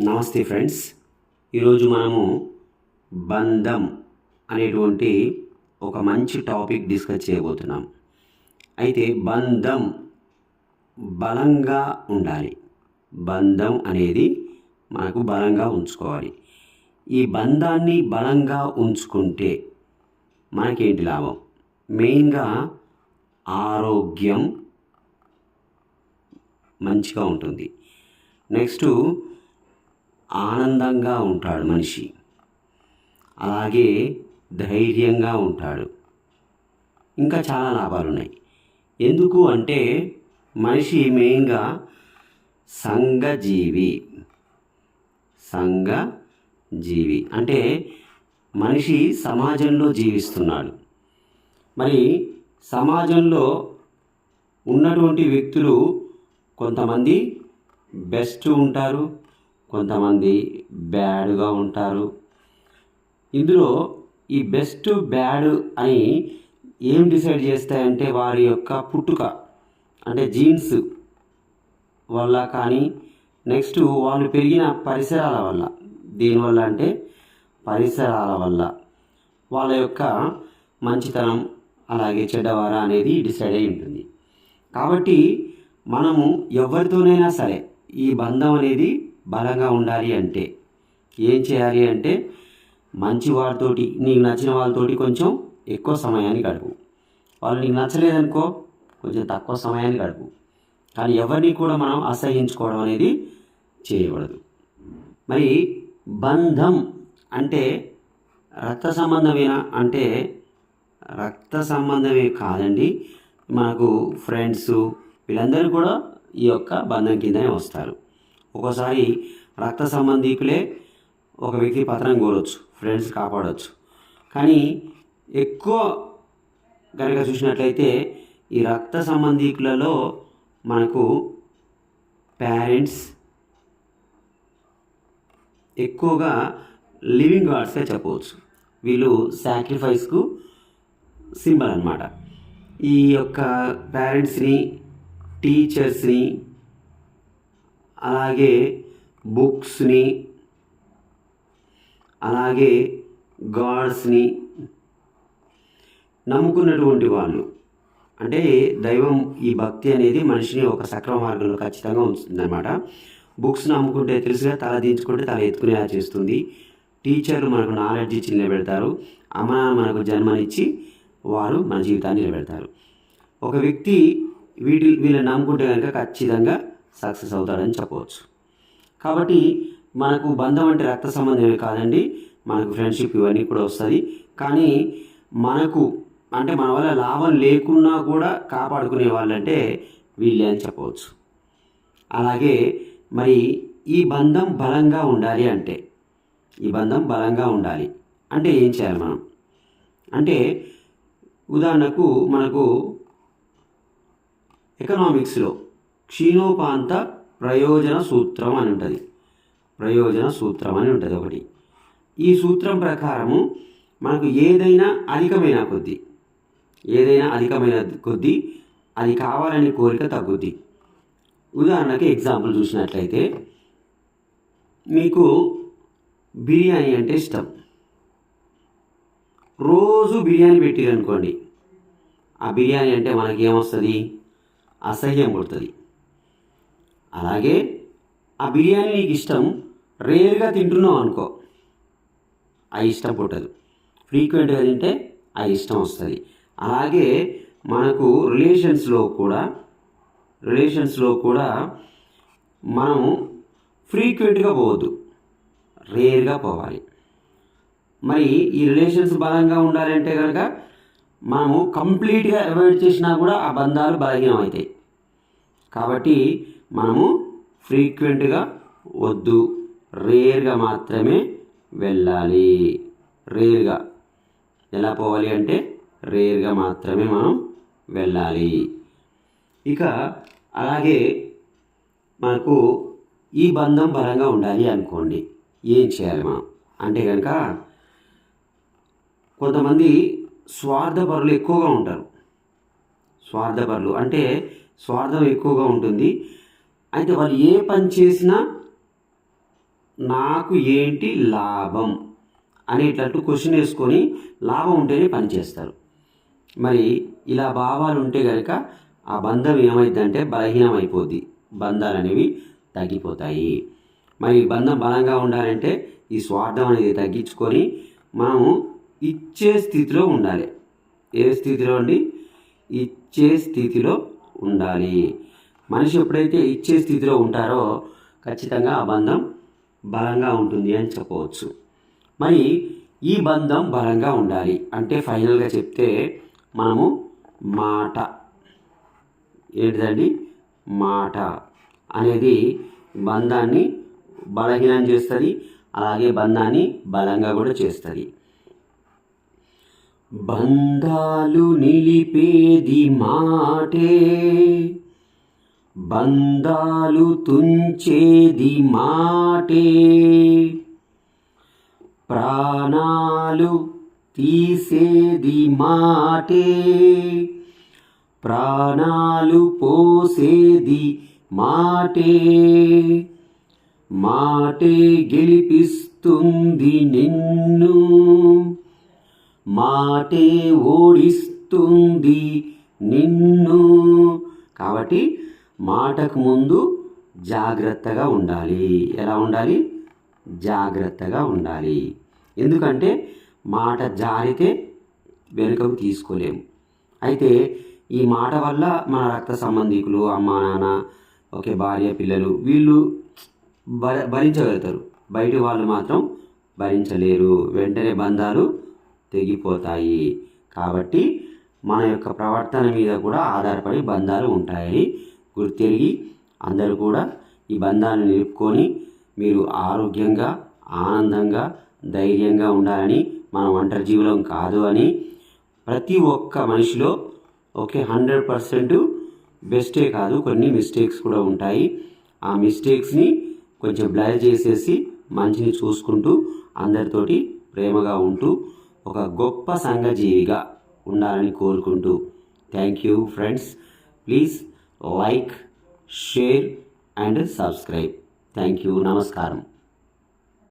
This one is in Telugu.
నమస్తే ఫ్రెండ్స్. ఈరోజు మనము బంధం అనేటువంటి ఒక మంచి టాపిక్ డిస్కస్ చేయబోతున్నాం. అయితే బంధం బలంగా ఉండాలి. బంధం అనేది మనకు బలంగా ఉంచుకోవాలి. ఈ బంధాన్ని బలంగా ఉంచుకుంటే మనకేంటి లాభం? మెయిన్గా ఆరోగ్యం మంచిగా ఉంటుంది. నెక్స్ట్ ఆనందంగా ఉంటాడు మనిషి, అలాగే ధైర్యంగా ఉంటాడు. ఇంకా చాలా లాభాలు ఉన్నాయి. ఎందుకు అంటే మనిషి మెయిన్గా సంఘజీవి. సంఘజీవి అంటే మనిషి సమాజంలో జీవిస్తున్నాడు. మరి సమాజంలో ఉన్నటువంటి వ్యక్తులు కొంతమంది బెస్ట్ ఉంటారు, కొంతమంది బ్యాడ్గా ఉంటారు. ఇందులో ఈ బెస్ట్ బ్యాడ్ అని ఏం డిసైడ్ చేస్తాయంటే వారి యొక్క పుట్టుక, అంటే జీన్స్ వల్ల కానీ, నెక్స్ట్ వాళ్ళు పెరిగిన పరిసరాల వల్ల. దీనివల్ల అంటే పరిసరాల వల్ల వాళ్ళ యొక్క మంచితనం అలాగే చెడ్డవార అనేది డిసైడ్ అయి ఉంటుంది. కాబట్టి మనము ఎవరితోనైనా సరే ఈ బంధం అనేది బలంగా ఉండాలి అంటే ఏం చేయాలి అంటే మంచి వారితోటి, నీకు నచ్చిన వాళ్ళతోటి కొంచెం ఎక్కువ సమయాన్ని గడుపు. వాళ్ళు నీకు నచ్చలేదనుకో కొంచెం తక్కువ సమయాన్ని గడుపు. కానీ ఎవరిని కూడా మనం అసహించుకోవడం అనేది చేయకూడదు. మరి బంధం అంటే రక్త సంబంధమేనా అంటే రక్త సంబంధమే కాదండి. మనకు ఫ్రెండ్స్ వీళ్ళందరూ కూడా ఈ యొక్క బంధం కిందనే వస్తారు. ఒక్కోసారి రక్త సంబంధికులే ఒక వ్యక్తి పతనం కోరవచ్చు, ఫ్రెండ్స్ కాపాడవచ్చు. కానీ ఎక్కువ కనుక చూసినట్లయితే ఈ రక్త సంబంధికులలో మనకు పేరెంట్స్ ఎక్కువగా లివింగ్ గాడ్స్గా చెప్పవచ్చు. వీళ్ళు సాక్రిఫైస్కు సింబల్ అన్నమాట. ఈ యొక్క పేరెంట్స్ని, టీచర్స్ని, అలాగే బుక్స్ని, అలాగే గాడ్స్ని నమ్ముకున్నటువంటి వాళ్ళు, అంటే దైవం, ఈ భక్తి అనేది మనిషిని ఒక సక్రమ మార్గంలో ఖచ్చితంగా ఉంచుతుంది అన్నమాట. బుక్స్ నమ్ముకుంటే తెలుసుగా తల దించుకుంటే తల ఎత్తుకునేలా చేస్తుంది. టీచర్లు మనకు నాలెడ్జ్ ఇచ్చి నిలబెడతారు. అమ్మ నాన్న మనకు జన్మనిచ్చి వారు మన జీవితాన్ని నిలబెడతారు. ఒక వ్యక్తి వీళ్ళని నమ్ముకుంటే కనుక ఖచ్చితంగా సక్సెస్ అవుతాడని చెప్పవచ్చు. కాబట్టి మనకు బంధం అంటే రక్త సంబంధమే కాదండి, మనకు ఫ్రెండ్షిప్ ఇవన్నీ కూడా వస్తుంది. కానీ మనకు అంటే మన వల్ల లాభం లేకున్నా కూడా కాపాడుకునే వాళ్ళంటే వీళ్ళే అని చెప్పవచ్చు. అలాగే మరి ఈ బంధం బలంగా ఉండాలి అంటే, ఈ బంధం బలంగా ఉండాలి అంటే ఏం చేయాలి మనం అంటే, ఉదాహరణకు మనకు ఎకనామిక్స్లో క్షీణోపాంత ప్రయోజన సూత్రం అని ఉంటుంది. ప్రయోజన సూత్రం అని ఉంటుంది ఒకటి. ఈ సూత్రం ప్రకారము మనకు ఏదైనా అధికమైన కొద్దీ అది కావాలనే కోరిక తగ్గుద్ది. ఉదాహరణకి ఎగ్జాంపుల్ చూసినట్లయితే మీకు బిర్యానీ అంటే ఇష్టం. రోజు బిర్యానీ పెట్టిరనుకోండి, ఆ బిర్యానీ అంటే మనకి ఏమొస్తుంది? అసహ్యం పుడుతుంది. అలాగే ఆ బిర్యానీ నీకు ఇష్టం, రేర్గా తింటున్నావు అనుకో, ఆ ఇష్టం పుట్టదు. ఫ్రీక్వెంట్గా తింటే ఆ ఇష్టం వస్తుంది. అలాగే మనకు రిలేషన్స్లో కూడా మనము ఫ్రీక్వెంట్గా పోవద్దు, రేర్గా పోవాలి. మరి ఈ రిలేషన్స్ బలంగా ఉండాలంటే కనుక మనము కంప్లీట్గా అవాయిడ్ చేసినా కూడా ఆ బంధాలు బలహీనం అవుతాయి. కాబట్టి మనము ఫ్రీక్వెంట్గా వద్దు, రేర్గా మాత్రమే వెళ్ళాలి. రేర్గా ఎలా పోవాలి అంటే రేర్గా మాత్రమే మనం వెళ్ళాలి. ఇక అలాగే మనకు ఈ బంధం బలంగా ఉండాలి అనుకోండి, ఏం చేయాలి మనం అంటే కనుక కొంతమంది స్వార్థపరులు ఎక్కువగా ఉంటారు. స్వార్థపరులు అంటే స్వార్థం ఎక్కువగా ఉంటుంది. అయితే వాళ్ళు ఏ పని చేసినా నాకు ఏంటి లాభం అనేటట్టు క్వశ్చన్ వేసుకొని లాభం ఉంటేనే పనిచేస్తారు. మరి ఇలా భావాలు ఉంటే కనుక ఆ బంధం ఏమైందంటే బలహీనం అయిపోద్ది, బంధాలు అనేవి తగ్గిపోతాయి. మరి బంధం బలంగా ఉండాలంటే ఈ స్వార్థం అనేది తగ్గించుకొని మనము ఇచ్చే స్థితిలో ఉండాలి. ఏ స్థితిలో అండి? ఇచ్చే స్థితిలో ఉండాలి. మనిషి ఎప్పుడైతే ఇచ్చే స్థితిలో ఉంటారో ఖచ్చితంగా ఆ బంధం బలంగా ఉంటుంది అని చెప్పవచ్చు. మరి ఈ బంధం బలంగా ఉండాలి అంటే ఫైనల్గా చెప్తే మనము మాట ఏంటిదండి? మాట అనేది బంధాన్ని బలహీనం చేస్తుంది, అలాగే బంధాన్ని బలంగా కూడా చేస్తుంది. బంధాలు నిలిపేది మాటే, బంధాలు తుంచేది మాటే, ప్రాణాలు తీసేది మాటే, ప్రాణాలు పోసేది మాటే, మాటే గెలిపిస్తుంది నిన్ను, మాటే ఓడిస్తుంది నిన్ను. కాబట్టి మాటకు ముందు జాగ్రత్తగా ఉండాలి. ఎలా ఉండాలి? జాగ్రత్తగా ఉండాలి. ఎందుకంటే మాట జారితే వెనుకకు తీసుకోలేము. అయితే ఈ మాట వల్ల మన రక్త సంబంధికులు, అమ్మ నాన్న, ఓకే భార్య పిల్లలు వీళ్ళు భరించగలుగుతారు, బయటి వాళ్ళు మాత్రం భరించలేరు. వెంటనే బంధాలు తెగిపోతాయి. కాబట్టి మన యొక్క ప్రవర్తన మీద కూడా ఆధారపడి బంధాలు ఉంటాయని గుర్తెరిగి అందరూ కూడా ఈ బంధాలను నిలుపుకొని మీరు ఆరోగ్యంగా, ఆనందంగా, ధైర్యంగా ఉండాలని, మనం ఒంటరి జీవులం కాదు అని, ప్రతి ఒక్క మనిషిలో ఓకే 100% బెస్టే కాదు, కొన్ని మిస్టేక్స్ కూడా ఉంటాయి. ఆ మిస్టేక్స్ని కొంచెం బ్లర్ చేసేసి మంచిని చూసుకుంటూ అందరితోటి ప్రేమగా ఉంటూ ఒక గొప్ప సంఘజీవిగా ఉండాలని కోరుకుంటూ thank you friends. Please like, share and subscribe. Thank you. నమస్కారం.